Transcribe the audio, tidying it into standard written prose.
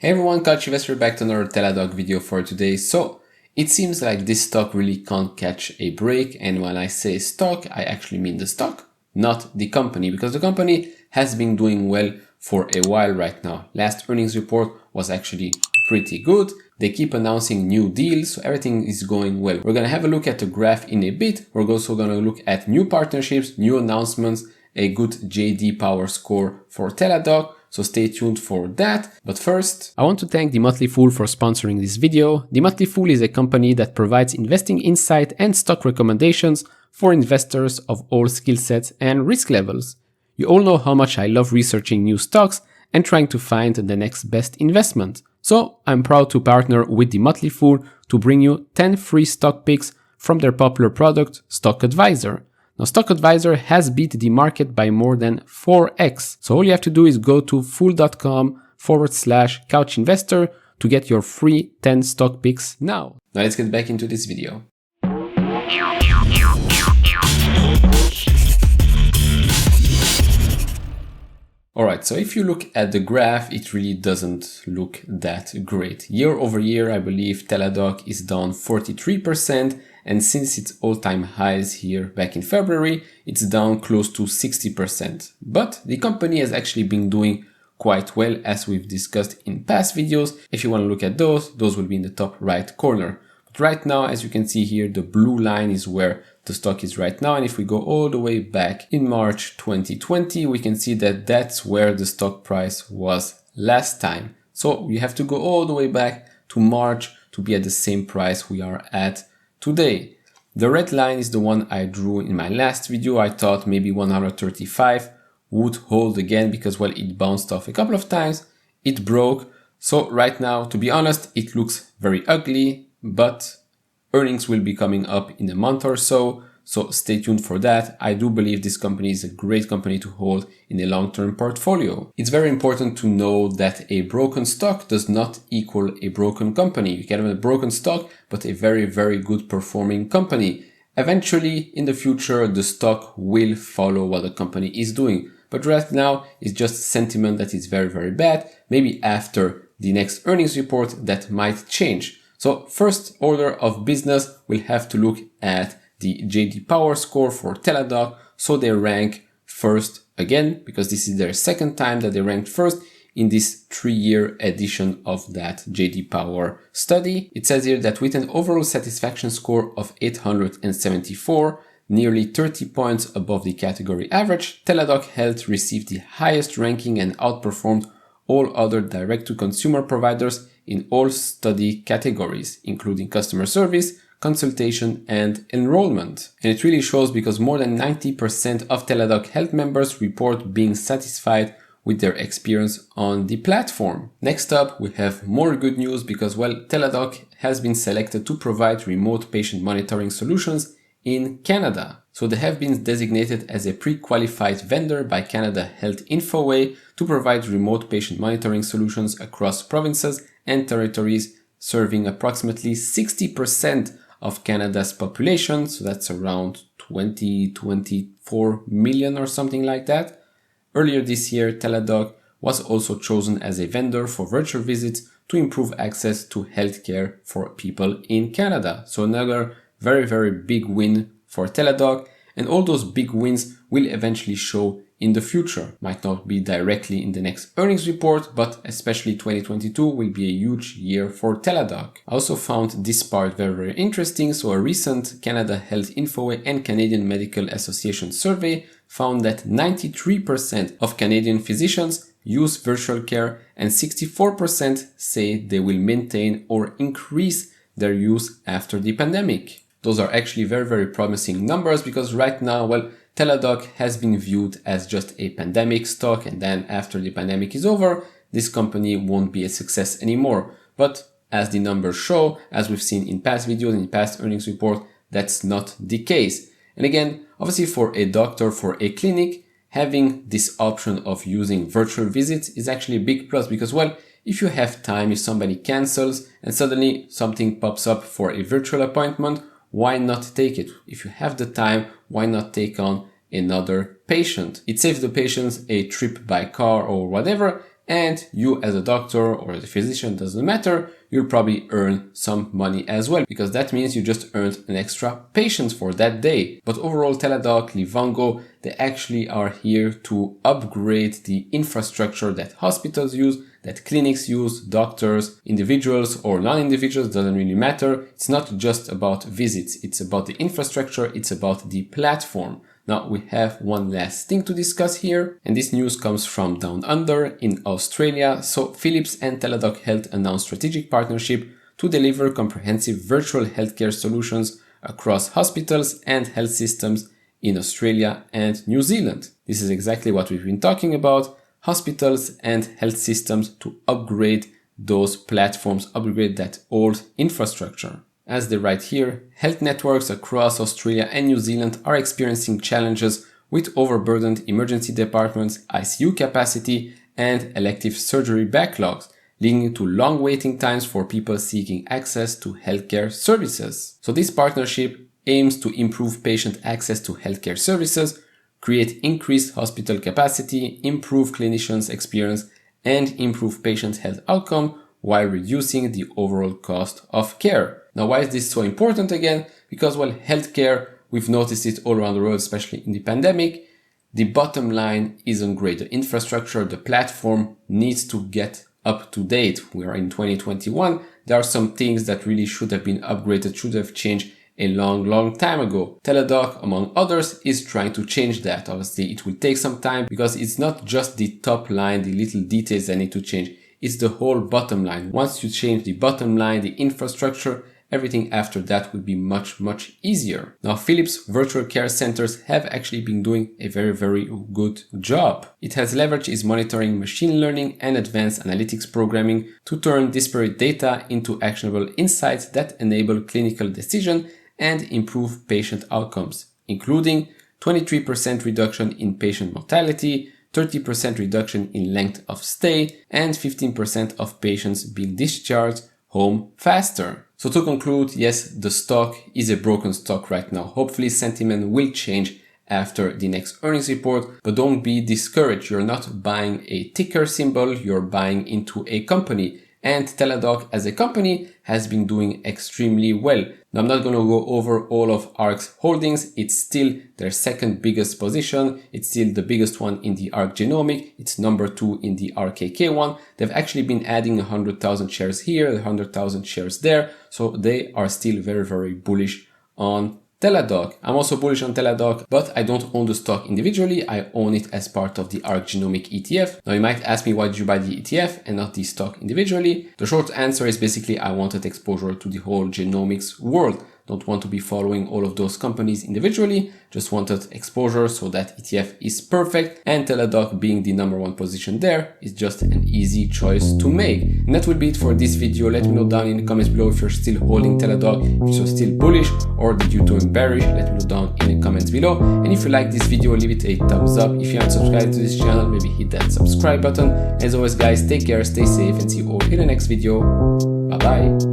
Hey everyone, Cathie investor back to another Teladoc video for today. So it seems like this stock really can't catch a break, and when I say stock, I actually mean the stock, not the company, because the company has been doing well for a while right now. Last earnings report was actually pretty good. They keep announcing new deals, so everything is going well. We're going to have a look at the graph in a bit. We're also going to look at new partnerships, new announcements, a good JD Power score for Teladoc. So stay tuned for that. But first, I want to thank the Motley Fool for sponsoring this video. The Motley Fool is a company that provides investing insight and stock recommendations for investors of all skill sets and risk levels. You all know how much I love researching new stocks and trying to find the next best investment. So I'm proud to partner with the Motley Fool to bring you 10 free stock picks from their popular product, Stock Advisor. Now, Stock Advisor has beat the market by more than 4x. So all you have to do is go to fool.com/couchinvestor to get your free 10 stock picks now. Now let's get back into this video. Alright, so if you look at the graph, it really doesn't look that great. Year over year, I believe Teladoc is down 43%. And since its all-time highs here back in February, it's down close to 60%. But the company has actually been doing quite well, as we've discussed in past videos. If you want to look at those will be in the top right corner. But right now, as you can see here, the blue line is where the stock is right now. And if we go all the way back in March 2020, we can see that that's where the stock price was last time. So you have to go all the way back to March to be at the same price we are at today. The red line is the one I drew in my last video. I thought maybe 135 would hold again because, well, it bounced off a couple of times. It broke. So right now, to be honest, it looks very ugly, but earnings will be coming up in a month or so. So stay tuned for that. I do believe this company is a great company to hold in a long-term portfolio. It's very important to know that a broken stock does not equal a broken company. You can have a broken stock, but a very, very good performing company. Eventually, in the future, the stock will follow what the company is doing. But right now, it's just sentiment that is very, very bad. Maybe after the next earnings report, that might change. So first order of business, we'll have to look at the JD Power score for Teladoc. So they rank first again, because this is their second time that they ranked first in this 3-year edition of that JD Power study. It says here that with an overall satisfaction score of 874, nearly 30 points above the category average, Teladoc Health received the highest ranking and outperformed all other direct-to-consumer providers in all study categories, including customer service, consultation, and enrollment. And it really shows because more than 90% of Teladoc Health members report being satisfied with their experience on the platform. Next up, we have more good news because, well, Teladoc has been selected to provide remote patient monitoring solutions in Canada. So they have been designated as a pre-qualified vendor by Canada Health Infoway to provide remote patient monitoring solutions across provinces and territories, serving approximately 60% of Canada's population. So that's around 24 million or something like that. Earlier this year, Teladoc was also chosen as a vendor for virtual visits to improve access to healthcare for people in Canada. So another very, very big win for Teladoc, and all those big wins will eventually show in the future. Might not be directly in the next earnings report, but especially 2022 will be a huge year for Teladoc. I also found this part very, very interesting. So a recent Canada Health Infoway and Canadian Medical Association survey found that 93% of Canadian physicians use virtual care and 64% say they will maintain or increase their use after the pandemic. Those are actually very, very promising numbers because right now, well, Teladoc has been viewed as just a pandemic stock, and then after the pandemic is over, this company won't be a success anymore. But as the numbers show, as we've seen in past videos, in past earnings report, that's not the case. And again, obviously for a doctor, for a clinic, having this option of using virtual visits is actually a big plus because, well, if you have time, if somebody cancels and suddenly something pops up for a virtual appointment, why not take it? If you have the time, why not take on another patient? It saves the patients a trip by car or whatever, and you as a doctor or as a physician, doesn't matter, you'll probably earn some money as well, because that means you just earned an extra patient for that day. But overall, Teladoc, Livongo, they actually are here to upgrade the infrastructure that hospitals use, that clinics use, doctors, individuals or non-individuals, doesn't really matter. It's not just about visits, it's about the infrastructure, it's about the platform. Now we have one last thing to discuss here, and this news comes from Down Under in Australia. So Philips and Teladoc Health announced strategic partnership to deliver comprehensive virtual healthcare solutions across hospitals and health systems in Australia and New Zealand. This is exactly what we've been talking about, hospitals and health systems to upgrade those platforms, upgrade that old infrastructure. As they write here, health networks across Australia and New Zealand are experiencing challenges with overburdened emergency departments, ICU capacity, and elective surgery backlogs, leading to long waiting times for people seeking access to healthcare services. So this partnership aims to improve patient access to healthcare services, create increased hospital capacity, improve clinicians' experience, and improve patient health outcome while reducing the overall cost of care. Now, why is this so important again? Because, well, healthcare, we've noticed it all around the world, especially in the pandemic. The bottom line isn't great. The infrastructure, the platform needs to get up to date. We are in 2021. There are some things that really should have been upgraded, should have changed a long time ago. Teladoc, among others, is trying to change that. Obviously, it will take some time because it's not just the top line, the little details that need to change. It's the whole bottom line. Once you change the bottom line, the infrastructure, everything after that will be much easier. Now, Philips virtual care centers have actually been doing a very good job. It has leveraged its monitoring, machine learning, and advanced analytics programming to turn disparate data into actionable insights that enable clinical decision and improve patient outcomes, including 23% reduction in patient mortality, 30% reduction in length of stay, and 15% of patients being discharged home faster. So to conclude, yes, the stock is a broken stock right now. Hopefully sentiment will change after the next earnings report, but don't be discouraged. You're not buying a ticker symbol, you're buying into a company. And Teladoc as a company has been doing extremely well. Now, I'm not going to go over all of ARC's holdings. It's still their second biggest position. It's still the biggest one in the ARC Genomic. It's number 2 in the RKK one. They've actually been adding 100,000 shares here, 100,000 shares there. So they are still very bullish on Teladoc. I'm also bullish on Teladoc, but I don't own the stock individually. I own it as part of the ARC Genomic ETF. Now you might ask me, why did you buy the ETF and not the stock individually? The short answer is basically I wanted exposure to the whole genomics world. Don't want to be following all of those companies individually, just wanted exposure, so that ETF is perfect, and Teladoc being the number 1 position there is just an easy choice to make. And that will be it for this video. Let me know down in the comments below if you're still holding Teladoc, if you're still bullish, or did you turn bearish. Let me know down in the comments below. And if you like this video, leave it a thumbs up. If you haven't subscribed to this channel, maybe hit that subscribe button. As always guys, take care, stay safe, and see you all in the next video. Bye bye.